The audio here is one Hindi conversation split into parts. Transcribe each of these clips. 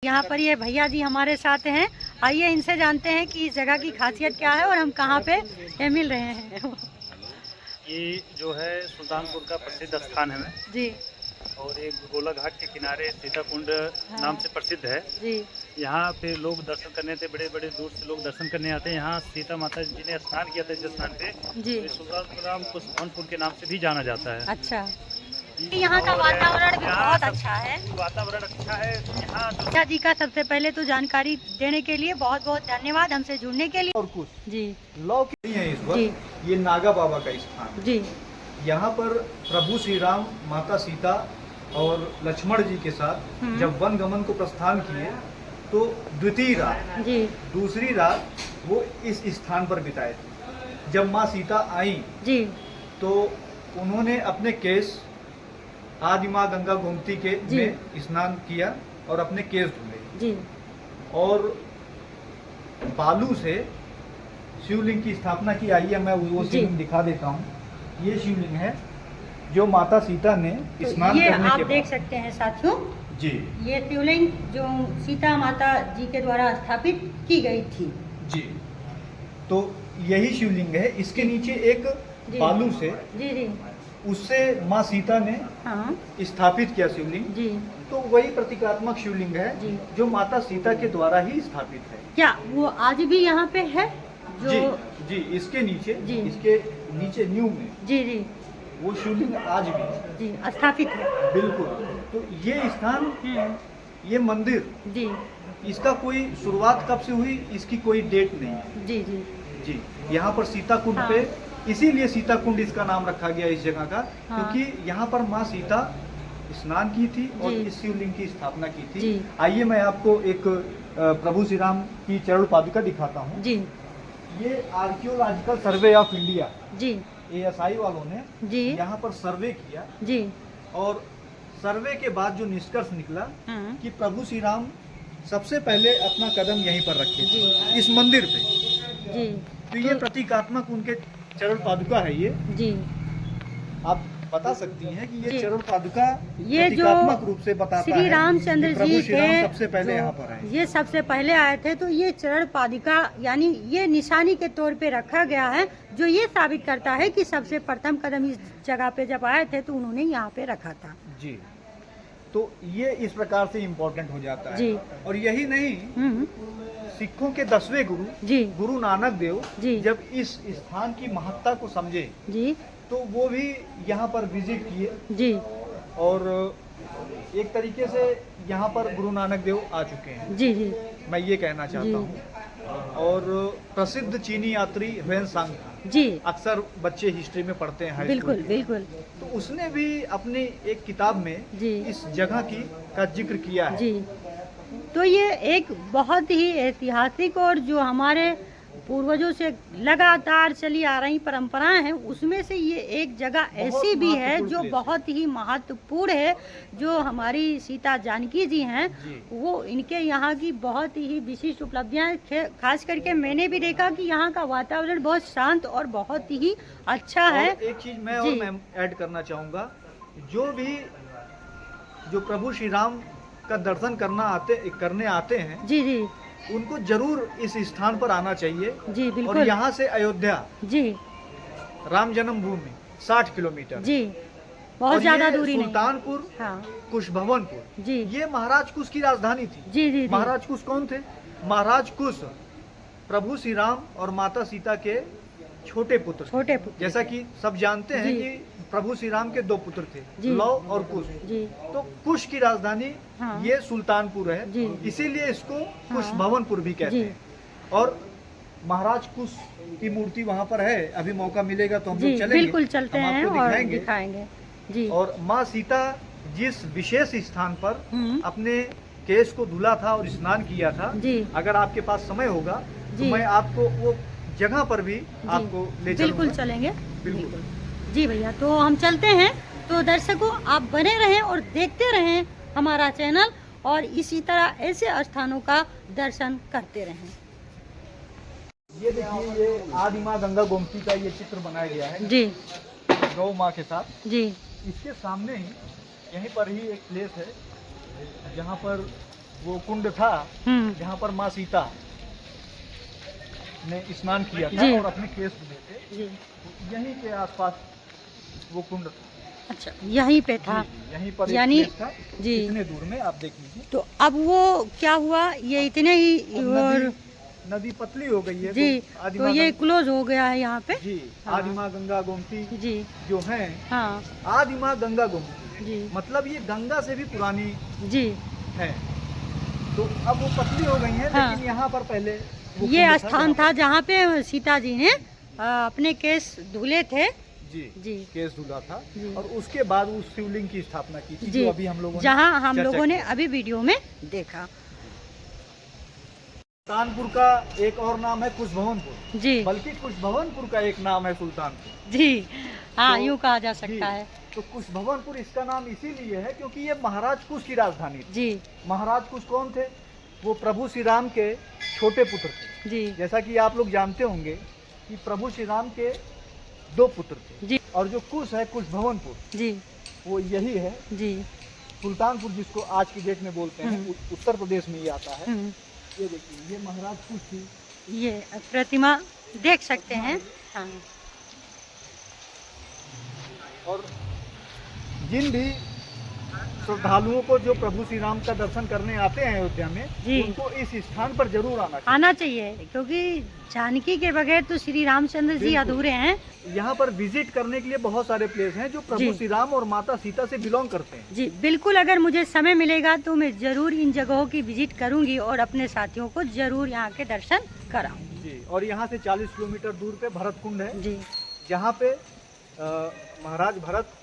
यहाँ पर ये भैया जी हमारे साथ हैं। आइए इनसे जानते हैं कि इस जगह की खासियत क्या है और हम कहाँ पे ये मिल रहे हैं। ये जो है सुल्तानपुर का प्रसिद्ध स्थान है जी। और एक गोला घाट के किनारे सीता कुंड नाम हाँ। से प्रसिद्ध है। जी। यहाँ पे लोग दर्शन करने आते, बड़े बड़े दूर से लोग दर्शन करने आते हैं। यहाँ सीता माता जी ने स्नान किया था इस स्थान पे। जी। तो सुल्तानपुर कुशभवनपुर के नाम से भी जाना जाता है। अच्छा, यहाँ का वातावरण भी बहुत अच्छा है। वातावरण अच्छा है यहाँ। भैया जी का सबसे पहले तो जानकारी देने के लिए बहुत बहुत धन्यवाद, हमसे जुड़ने के लिए। और कुछ जी। लौ की है इस वक्त ये नागा बाबा का स्थान। जी। यहाँ पर प्रभु श्री राम, माता सीता और लक्ष्मण जी के साथ जब वन गमन को प्रस्थान किए तो द्वितीय रात, जी। दूसरी रात वो इस स्थान पर बिताए थे। जब माँ सीता आई जी। तो उन्होंने अपने केस आदि माँ गंगा गोमती के में स्नान किया और अपने केस धुले। जी। और बालू से शिवलिंग की स्थापना की। आइए मैं वो शिवलिंग दिखा देता हूँ। ये शिवलिंग है जो माता सीता ने स्नान तो ये करने आप के देख बाद। सकते हैं साथियों, जी ये शिवलिंग जो सीता माता जी के द्वारा स्थापित की गई थी। जी, तो यही शिवलिंग है। इसके नीचे एक बालू से जी जी उससे माँ सीता ने हाँ स्थापित किया शिवलिंग। जी। तो वही प्रतीकात्मक शिवलिंग है जी। जो माता सीता के द्वारा ही स्थापित है। क्या वो आज भी यहाँ पे है जो? जी जी, इसके नीचे जी। इसके नीचे न्यू में जी जी वो शिवलिंग आज भी जी स्थापित है। बिल्कुल। तो ये स्थान, ये मंदिर, जी इसका कोई शुरुआत कब से हुई इसकी कोई डेट नहीं है। जी जी जी, यहाँ पर सीता कुंड पे, इसीलिए सीता कुंड इसका नाम रखा गया इस जगह का, क्योंकि यहाँ पर माँ सीता स्नान की थी और इस शिवलिंग की स्थापना की थी। आइए मैं आपको एक प्रभु श्री राम की चरण पादुका दिखाता हूँ। जी। ये आर्कियोलॉजिकल सर्वे ऑफ इंडिया, जी ASI वालों ने जी यहाँ पर सर्वे किया। जी। और सर्वे के बाद जो निष्कर्ष निकला कि प्रभु श्री राम सबसे पहले अपना कदम यहीं पर रखे थे, इस मंदिर पे। जी। तो ये प्रतीकात्मक उनके चरण पादुका है। ये जी आप बता सकती हैं कि ये जी। चरण पादुका ये जो प्रतीकात्मक रूप से बताता श्री है रामचंद्र कि प्रभु जी श्री राम थे, सबसे पहले यहाँ पर आए। ये सबसे पहले आए थे। तो ये चरण पादुका यानी ये निशानी के तौर पे रखा गया है, जो ये साबित करता है कि सबसे प्रथम कदम इस जगह पे जब आए थे तो उन्होंने यहाँ पे रखा था। जी, तो ये इस प्रकार से इम्पोर्टेंट हो जाता है। जी। और यही नहीं, सिखों के 10वें गुरु जी। गुरु नानक देव जी। जब इस स्थान की महत्ता को समझे जी तो वो भी यहाँ पर विजिट किए। जी। और एक तरीके से यहाँ पर गुरु नानक देव आ चुके हैं। जी जी मैं ये कहना चाहता हूँ। और प्रसिद्ध चीनी यात्री ह्वेन सांग, जी अक्सर बच्चे हिस्ट्री में पढ़ते हैं, हाई बिल्कुल स्कूल में। बिल्कुल। तो उसने भी अपनी एक किताब में जी। इस जगह का जिक्र किया है। जी, तो ये एक बहुत ही ऐतिहासिक और जो हमारे पूर्वजों से लगातार चली आ रही परंपराएं हैं, उसमें से ये एक जगह ऐसी भी है जो बहुत ही महत्वपूर्ण है। जो हमारी सीता जानकी जी हैं, वो इनके यहाँ की बहुत ही विशिष्ट उपलब्धियां, खास करके मैंने भी देखा कि यहाँ का वातावरण बहुत शांत और बहुत ही अच्छा है। एक चीज मैं ऐड करना चाहूँगा, जो प्रभु श्री राम का दर्शन करने आते हैं, जी जी, उनको जरूर इस स्थान पर आना चाहिए। जी बिल्कुल। और यहाँ से अयोध्या, जी, राम जन्मभूमि 60 किलोमीटर। जी, बहुत ज्यादा दूरी नहीं। सुल्तानपुर, हाँ। कुशभवनपुर, जी। ये महाराज कुश की राजधानी थी। जी जी। महाराज कुश कौन थे? महाराज कुश प्रभु श्री राम और माता सीता के छोटे पुत्र। जैसा कि सब जानते हैं कि प्रभु श्री राम के 2 पुत्र थे, लव और कुश। जी। तो कुश की राजधानी ये सुल्तानपुर है, इसीलिए इसको कुश भवनपुर भी कहते हैं। और महाराज कुश की मूर्ति वहाँ पर है। अभी मौका मिलेगा तो हम लोग चलेंगे, बिल्कुल चलते हैं और दिखाएंगे। जी। और माँ सीता जिस विशेष स्थान पर अपने केश को धुला था और स्नान किया था, अगर आपके पास समय होगा तो मैं आपको वो जगह पर भी आपको ले चलूंगा। बिल्कुल चलेंगे। बिल्कुल जी भैया, तो हम चलते हैं। तो दर्शकों, आप बने रहें और देखते रहें हमारा चैनल, और इसी तरह ऐसे स्थानों का दर्शन करते रहें। ये देखिए, ये आदि माँ गंगा गोमती का ये चित्र बनाया गया है जी, गौ माँ के साथ। जी। इसके सामने ही यहीं पर ही एक प्लेस है जहाँ पर वो कुंड था हम्म, जहाँ पर माँ सीता ने स्नान किया था जी। और अपने केस धुले थे। जी। तो यहीं के आसपास वो कुंड था। अच्छा, यहीं पे था। जी, यहीं पर यानी- एक प्लेस था। जी। इतने दूर में आप देख लीजिए। तो अब वो क्या हुआ, ये इतने ही अब और नदी पतली हो गई है। जी, आदि तो माँ ये गंगा- क्लोज हो गया है यहाँ पे। जी, हाँ। आदि माँ गंगा गोमती जी। जो है, हाँ। आदि माँ गंगा गोमती, जी। मतलब ये गंगा से भी पुरानी जी। है। तो अब वो पतली हो गई है, हाँ। लेकिन यहाँ पर पहले वो ये कुंड स्थान था जहाँ पे सीता जी ने अपने केस धुले थे। जी, जी। केस धुला था। जी। और उसके बाद उस शिवलिंग की स्थापना की थी, जी, जो अभी हम लोगों ने जहाँ हम चर्चा लोगों ने की। अभी वीडियो में देखा। सुल्तानपुर का एक और नाम है कुशभवनपुर, जी। बल्कि कुशभवनपुर का एक नाम है सुल्तानपुर। जी। हाँ, तो- यूँ कहा जा जी, सकता है। तो कुशभवनपुर इसका नाम इसीलिए है क्योंकि ये महाराज कुश की राजधानी थी। जी। महाराज कुश कौन थे? वो प्रभु श्री राम के छोटे पुत्र थे। जी। जैसा कि आप लोग जानते होंगे कि प्रभु श्री राम के 2 पुत्र थे। जी। और जो कुश है, कुशभवनपुर, जी। वो यही है। जी। सुल्तानपुर जिसको आज की डेट में बोलते हैं, उत्तर प्रदेश में ये आता है। हम्म, ये देखिए, ये महाराज कुश थी। ये प्रतिमा देख सकते हैं। हाँ। और जिन भी श्रद्धालुओं को जो प्रभु श्री राम का दर्शन करने आते हैं अयोध्या में, जी। उनको इस स्थान पर जरूर आना चाहिए। आना चाहिए, क्योंकि जानकी के बगैर तो श्री रामचंद्र जी बिल्कुल। अधूरे हैं। यहाँ पर विजिट करने के लिए बहुत सारे प्लेस हैं जो प्रभु जी। श्री राम और माता सीता से बिलोंग करते हैं। जी बिल्कुल, अगर मुझे समय मिलेगा तो मैं ज़रूर इन जगहों की विजिट करूंगी और अपने साथियों को ज़रूर यहाँ के दर्शन कराऊंगी। जी, और यहाँ से 40 किलोमीटर दूर पे भरत कुंड है, जी। जहाँ पे महाराज भरत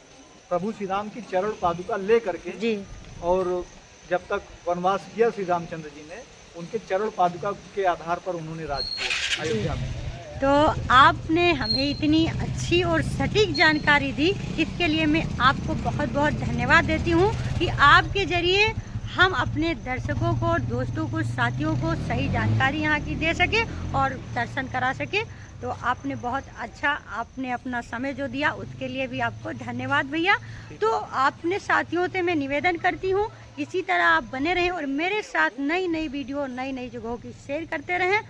प्रभु श्री राम की चरण पादुका ले करके, जी। और जब तक वनवास किया श्री रामचंद्र जी ने, उनके चरण पादुका के आधार पर उन्होंने राज किया अयोध्या में। तो आपने हमें इतनी अच्छी और सटीक जानकारी दी, इसके लिए मैं आपको बहुत बहुत धन्यवाद देती हूँ कि आपके ज़रिए हम अपने दर्शकों को, दोस्तों को, साथियों को सही जानकारी यहाँ की दे सके और दर्शन करा सके। तो आपने बहुत अच्छा, आपने अपना समय जो दिया उसके लिए भी आपको धन्यवाद भैया। तो आपने साथियों से मैं निवेदन करती हूँ, इसी तरह आप बने रहें और मेरे साथ नई नई वीडियो, नई नई जगहों की शेयर करते रहें।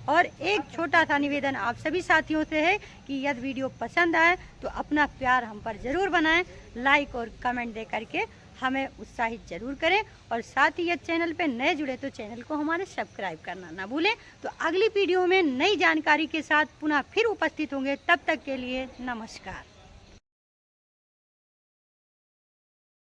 और एक छोटा सा निवेदन आप सभी साथियों से है कि यदि वीडियो पसंद आए तो अपना प्यार हम पर ज़रूर बनाएं, लाइक और कमेंट दे करके हमें उत्साहित जरूर करें। और साथ ही यदि चैनल पे नए जुड़े तो चैनल को हमारे सब्सक्राइब करना ना भूलें। तो अगली वीडियो में नई जानकारी के साथ पुनः फिर उपस्थित होंगे, तब तक के लिए नमस्कार।